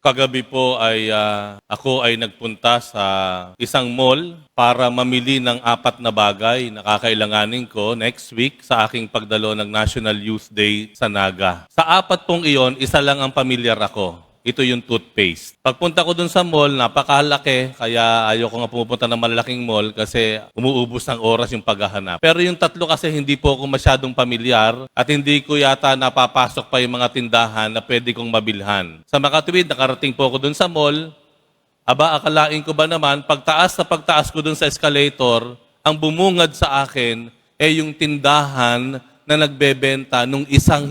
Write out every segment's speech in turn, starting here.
Kagabi po ay ako ay nagpunta sa isang mall para mamili ng 4 na bagay na kakailanganin ko next week sa aking pagdalo ng National Youth Day sa Naga. Sa 4 pong iyon, isa lang ang pamilyar ako. Ito yung toothpaste. Pagpunta ko dun sa mall, napakalaki, kaya ayoko nga pumupunta ng malalaking mall kasi umuubos ng oras yung paghahanap. Pero yung 3 kasi hindi po ako masyadong pamilyar at hindi ko yata napapasok pa yung mga tindahan na pwede kong mabilhan. Sa makatuwid, nakarating po ako dun sa mall. Aba, akalain ko ba naman, pagtaas ko dun sa escalator, ang bumungad sa akin ay yung tindahan na nagbebenta nung isang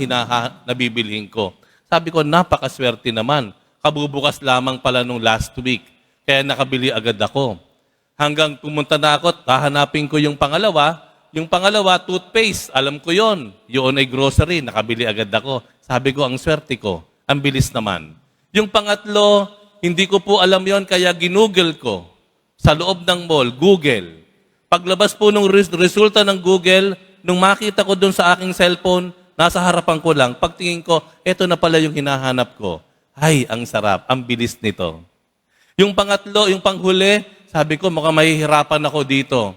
nabibilhin ko. Sabi ko, napakaswerte naman. Kabubukas lamang pala nung last week. Kaya nakabili agad ako. Hanggang pumunta na ako, hahanapin ko yung pangalawa. Yung pangalawa, toothpaste. Alam ko yon. Yun ay grocery. Nakabili agad ako. Sabi ko, ang swerte ko. Ang bilis naman. Yung pangatlo, hindi ko po alam yon kaya ginugol ko. Sa loob ng mall, Google. Paglabas po nung resulta ng Google, nung makita ko dun sa aking cellphone, nasa harapan ko lang, pagtingin ko, eto na pala yung hinahanap ko. Ay, ang sarap, ang bilis nito. Yung pangatlo, yung panghuli, sabi ko, mukhang mahihirapan ako dito.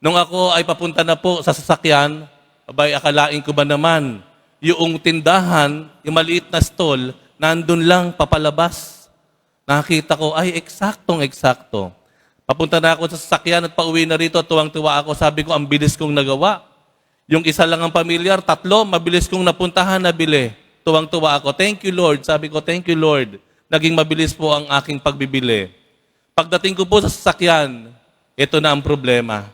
Nung ako ay papunta na po sa sasakyan, abay, akalain ko ba naman, yung tindahan, yung maliit na stall, nandun lang, papalabas. Nakita ko, ay, eksaktong-eksakto. Papunta na ako sa sasakyan at pauwi na rito, tuwang-tuwa ako, sabi ko, ang bilis kong nagawa. Yung isa lang ang pamilyar, 3, mabilis kong napuntahan, nabili. Tuwang-tuwa ako. Thank you, Lord. Sabi ko, thank you, Lord. Naging mabilis po ang aking pagbibili. Pagdating ko po sa sasakyan, ito na ang problema.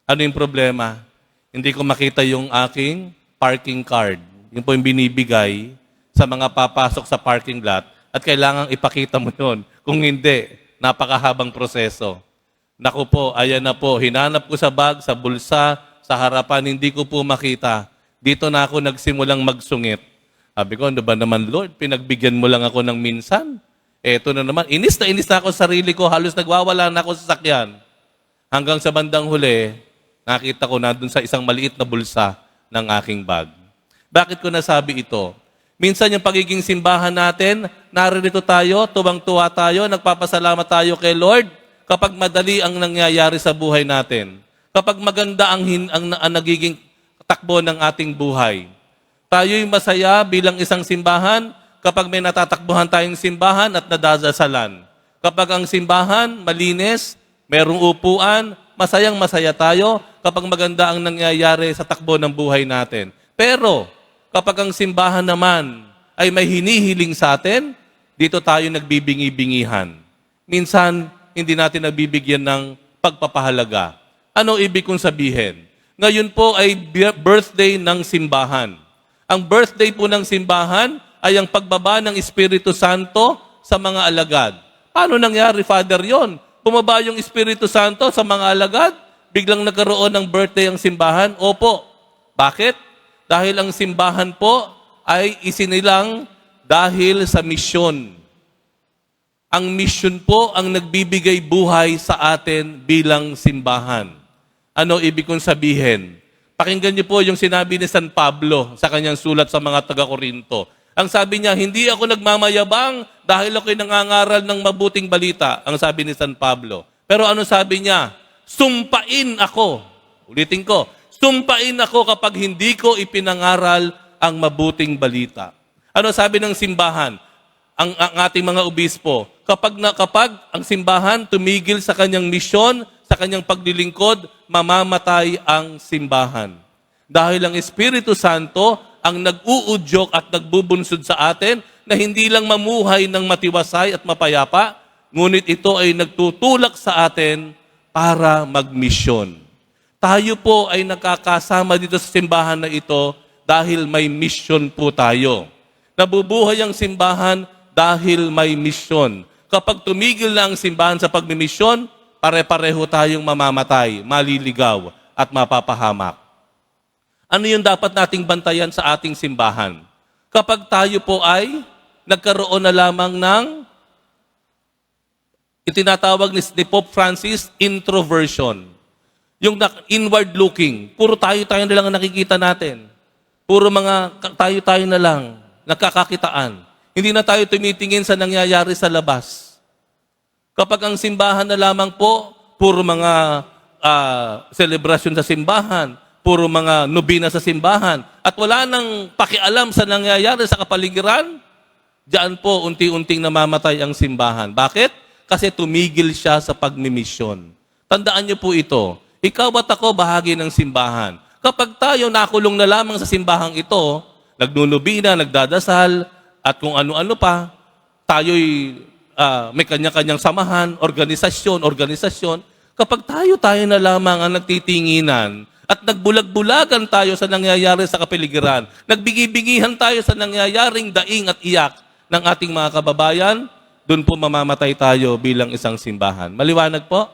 Ano yung problema? Hindi ko makita yung aking parking card. Yun po yung binibigay sa mga papasok sa parking lot at kailangang ipakita mo yun. Kung hindi, napakahabang proseso. Naku po, ayan na po. Hinanap ko sa bag, sa bulsa, sa harapan, hindi ko po makita. Dito na ako nagsimulang magsungit. Sabi ko, ano ba naman, Lord? Pinagbigyan mo lang ako ng minsan. Eto na naman. Inis na ako sa sarili ko. Halos nagwawala na ako sa sakyan. Hanggang sa bandang huli, nakita ko na dun sa isang maliit na bulsa ng aking bag. Bakit ko nasabi ito? Minsan yung pagiging simbahan natin, naririto tayo, tuwang-tuwa tayo, nagpapasalamat tayo kay Lord kapag madali ang nangyayari sa buhay natin. Kapag maganda ang nagiging takbo ng ating buhay. Tayo'y masaya bilang isang simbahan kapag may natatakbuhan tayong simbahan at nadasalan. Kapag ang simbahan malinis, merong upuan, masayang-masaya tayo kapag maganda ang nangyayari sa takbo ng buhay natin. Pero kapag ang simbahan naman ay may hinihiling sa atin, dito tayo nagbibingi-bingihan. Minsan, hindi natin nabibigyan ng pagpapahalaga. Ano ibig kong sabihin? Ngayon po ay birthday ng simbahan. Ang birthday po ng simbahan ay ang pagbaba ng Espiritu Santo sa mga alagad. Paano nangyari, Father, yon? Bumaba yung Espiritu Santo sa mga alagad? Biglang nagkaroon ng birthday ang simbahan? Opo. Bakit? Dahil ang simbahan po ay isinilang dahil sa misyon. Ang misyon po ang nagbibigay buhay sa atin bilang simbahan. Ano ibig kong sabihin? Pakinggan niyo po yung sinabi ni San Pablo sa kanyang sulat sa mga taga-Korinto. Ang sabi niya, hindi ako nagmamayabang dahil ako'y nangangaral ng mabuting balita. Ang sabi ni San Pablo. Pero ano sabi niya? Sumpain ako. Ulitin ko. Sumpain ako kapag hindi ko ipinangaral ang mabuting balita. Ano sabi ng simbahan? Ang ating mga obispo, kapag ang simbahan tumigil sa kanyang misyon, sa kanyang paglilingkod, mamamatay ang simbahan. Dahil ang Espiritu Santo ang nag-uudyok at nagbubunsod sa atin na hindi lang mamuhay ng matiwasay at mapayapa, ngunit ito ay nagtutulak sa atin para magmisyon. Tayo po ay nakakasama dito sa simbahan na ito dahil may mission po tayo. Nabubuhay ang simbahan dahil may misyon. Kapag tumigil na ang simbahan sa pagmimisyon, pare-pareho tayong mamamatay, maliligaw, at mapapahamak. Ano yung dapat nating bantayan sa ating simbahan? Kapag tayo po ay nagkaroon na lamang ng itinatawag ni Pope Francis, introversion. Yung inward looking, puro tayo na lang ang nakikita natin. Puro mga tayo na lang, nagkakakitaan. Hindi na tayo tumitingin sa nangyayari sa labas. Kapag ang simbahan na lamang po, puro mga selebrasyon sa simbahan, puro mga nobina sa simbahan, at wala nang pakialam sa nangyayari sa kapaligiran, diyan po unti-unting namamatay ang simbahan. Bakit? Kasi tumigil siya sa pagmimisyon. Tandaan niyo po ito, ikaw at ako bahagi ng simbahan. Kapag tayo nakulong na lamang sa simbahang ito, nagnunubina, nagdadasal, at kung ano-ano pa, tayo'y may kanya-kanyang samahan, organisasyon, kapag tayo na lamang ang nagtitinginan at nagbulag-bulagan tayo sa nangyayari sa kapaligiran, nagbigi-bigihan tayo sa nangyayaring daing at iyak ng ating mga kababayan, doon po mamamatay tayo bilang isang simbahan. Maliwanag po?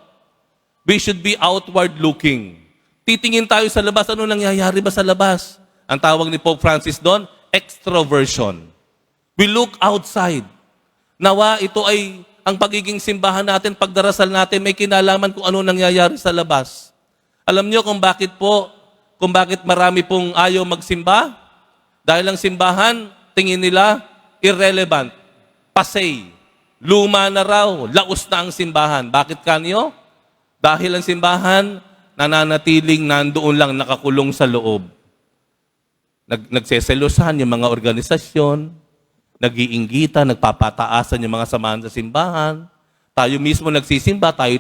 We should be outward looking. Titingin tayo sa labas, ano nangyayari ba sa labas? Ang tawag ni Pope Francis doon, extroversion. We look outside. Nawa ito ay ang pagiging simbahan natin, pagdarasal natin, may kinalaman kung ano nangyayari sa labas. Alam niyo kung bakit marami pong ayaw magsimba? Dahil ang simbahan, tingin nila, irrelevant, pasay, luma na raw, laos na ang simbahan. Bakit kanyo? Dahil ang simbahan, nananatiling nandoon lang nakakulong sa loob. Nagseselosan yung mga organisasyon, nag-iinggita, nagpapataasan yung mga samahan sa simbahan. Tayo mismo nagsisimba, tayo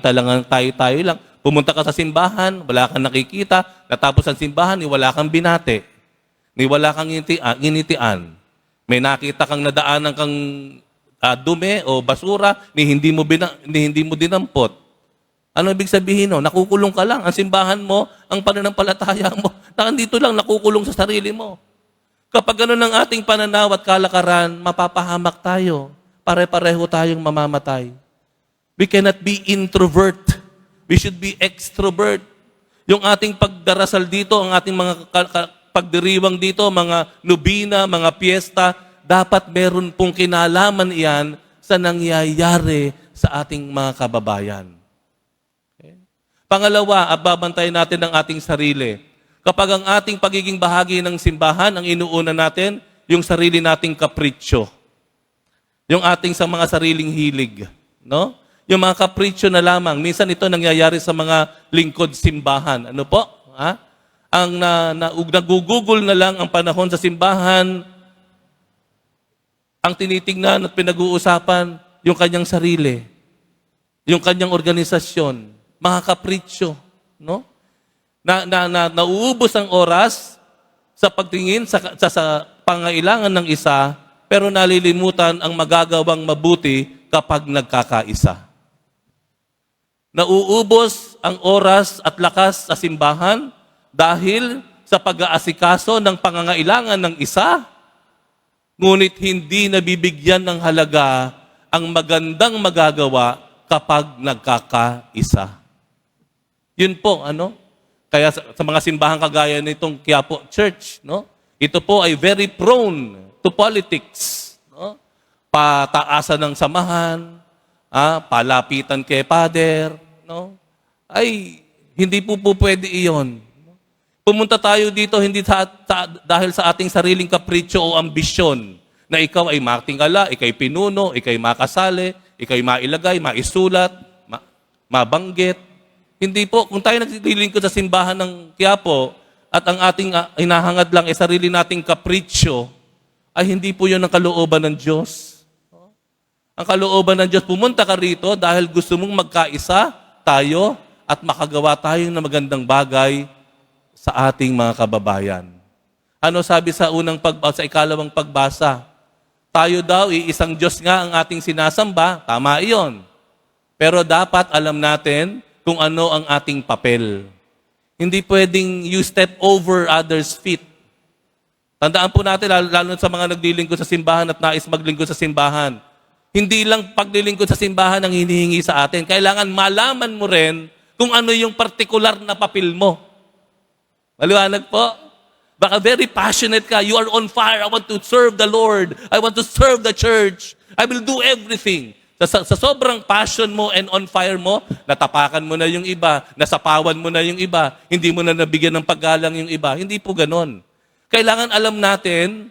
lang. Pumunta ka sa simbahan, wala kang nakikita. Natapos ang simbahan, wala kang binate. Wala kang initian. May nakita kang nadaanan kang dumi o basura, hindi mo dinampot. Ano ibig sabihin? No? Nakukulong ka lang. Ang simbahan mo, ang pananampalataya mo, nakandito lang, nakukulong sa sarili mo. Kapag ganun ang ating pananaw at kalakaran, mapapahamak tayo. Pare-pareho tayong mamamatay. We cannot be introvert. We should be extrovert. Yung ating pagdarasal dito, ang ating mga pagdiriwang dito, mga nubina, mga piyesta, dapat meron pong kinalaman iyan sa nangyayari sa ating mga kababayan. Okay? Pangalawa, babantayan natin ang ating sarili. Kapag ang ating pagiging bahagi ng simbahan, ang inuuna natin, yung sarili nating kapritsyo. Yung ating sa mga sariling hilig. No? Yung mga kapritsyo na lamang. Minsan ito nangyayari sa mga lingkod simbahan. Ano po? Ha? Ang nagugugol na lang ang panahon sa simbahan, ang tinitingnan at pinag-uusapan, yung kanyang sarili. Yung kanyang organisasyon. Mga kapritsyo. No? Nauubos ang oras sa pagtingin sa pangailangan ng isa, pero nalilimutan ang magagawang mabuti kapag nagkakaisa. Nauubos ang oras at lakas sa simbahan dahil sa pag-aasikaso ng pangangailangan ng isa, ngunit hindi nabibigyan ng halaga ang magandang magagawa kapag nagkakaisa. Yun po, Kaya sa mga simbahan kagaya nitong Quiapo Church, ito po ay very prone to politics. Pataasan ng samahan, palapitan kay Father, ay hindi po pwede iyon. Pumunta tayo dito hindi dahil sa ating sariling kapritsyo o ambisyon na ikaw ay matingala, ikay pinuno, ikay makasali, ikay mailagay, maisulat, mabanggit. Hindi po, kung tayo naglilingkod sa simbahan ng Quiapo at ang ating hinahangad lang ay sarili nating kapritsyo, ay hindi po yun ang kalooban ng Diyos. Ang kalooban ng Diyos, pumunta ka rito dahil gusto mong magkaisa tayo at makagawa tayo ng magandang bagay sa ating mga kababayan. Ano sabi sa ikalawang pagbasa? Tayo daw, iisang Diyos nga ang ating sinasamba. Tama iyon. Pero dapat alam natin kung ano ang ating papel. Hindi pwedeng you step over others' feet. Tandaan po natin, lalo sa mga naglilingkod sa simbahan at nais maglingkod sa simbahan. Hindi lang paglilingkod sa simbahan ang hinihingi sa atin. Kailangan malaman mo rin kung ano yung partikular na papel mo. Maliwanag po? Baka very passionate ka. You are on fire. I want to serve the Lord. I want to serve the church. I will do everything. Sa sobrang passion mo and on fire mo, natapakan mo na yung iba, nasapawan mo na yung iba, hindi mo na nabigyan ng paggalang yung iba. Hindi po ganon. Kailangan alam natin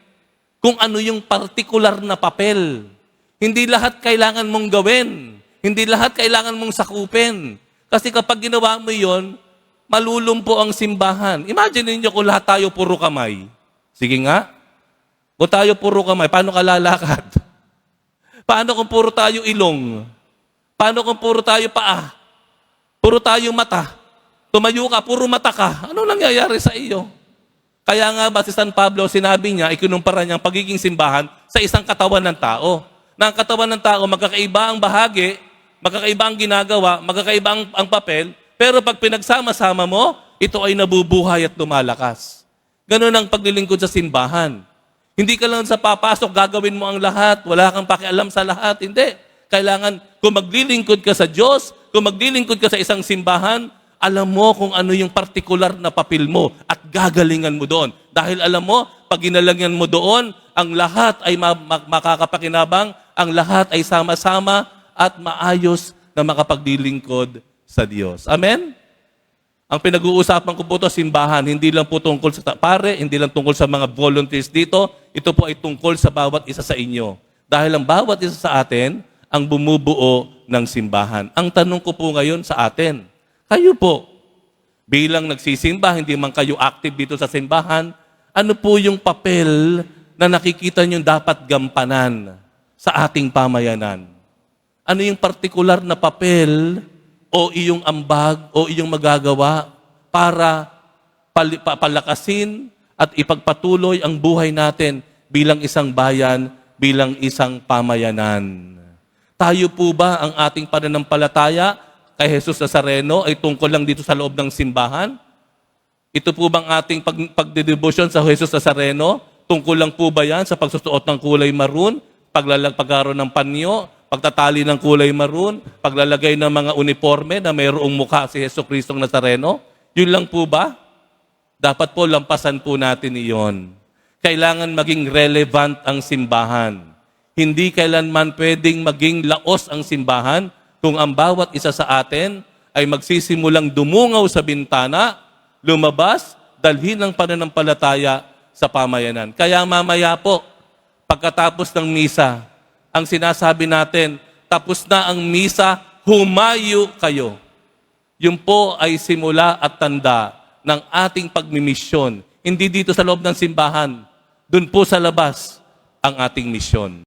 kung ano yung partikular na papel. Hindi lahat kailangan mong gawin. Hindi lahat kailangan mong sakupin. Kasi kapag ginawa mo yon, malulumpo ang simbahan. Imagine niyo kung lahat tayo puro kamay. Sige nga. Kung tayo puro kamay, paano ka lalakad? Paano kung puro tayo ilong? Paano kung puro tayo paa? Puro tayo mata? Tumayo ka, puro mata ka. Ano nangyayari sa iyo? Kaya nga ba si San Pablo, sinabi niya, ikinumpara niya ang pagiging simbahan sa isang katawan ng tao. Na ang katawan ng tao, magkakaiba ang bahagi, magkakaiba ang ginagawa, magkakaiba ang papel, pero pag pinagsama-sama mo, ito ay nabubuhay at lumalakas. Ganun ang paglilingkod sa simbahan. Hindi ka lang sa papasok, gagawin mo ang lahat, wala kang pakialam sa lahat. Hindi. Kailangan, kung maglilingkod ka sa Diyos, kung maglilingkod ka sa isang simbahan, alam mo kung ano yung partikular na papel mo at gagalingan mo doon. Dahil alam mo, pag ginalangan mo doon, ang lahat ay makakapakinabang, ang lahat ay sama-sama at maayos na makapaglilingkod sa Diyos. Amen? Ang pinag-uusapan ko po ito, simbahan, hindi lang po tungkol sa pare, hindi lang tungkol sa mga volunteers dito, ito po ay tungkol sa bawat isa sa inyo. Dahil ang bawat isa sa atin, ang bumubuo ng simbahan. Ang tanong ko po ngayon sa atin, kayo po, bilang nagsisimba, hindi man kayo active dito sa simbahan, ano po yung papel na nakikita nyo dapat gampanan sa ating pamayanan? Ano yung partikular na papel o iyong ambag o iyong magagawa para palakasin at ipagpatuloy ang buhay natin bilang isang bayan, bilang isang pamayanan? Tayo po ba ang ating pananampalataya kay Jesus Nazareno ay tungkol lang dito sa loob ng simbahan? Ito po bang ating pagdedebosyon sa Jesus Nazareno? Tungkol lang po ba yan sa pagsusuot ng kulay maroon, pagkaroon ng panyo, pagtatali ng kulay maroon, paglalagay ng mga uniforme na mayroong mukha si Jesu Kristong Nazareno? Yun lang po ba? Dapat po lampasan po natin iyon. Kailangan maging relevant ang simbahan. Hindi kailanman pwedeng maging laos ang simbahan kung ang bawat isa sa atin ay magsisimulang dumungaw sa bintana, lumabas, dalhin ang pananampalataya sa pamayanan. Kaya mamaya po, pagkatapos ng misa, ang sinasabi natin, tapos na ang misa, humayo kayo. Yun po ay simula at tanda ng ating pagmimisyon. Hindi dito sa loob ng simbahan, dun po sa labas ang ating misyon.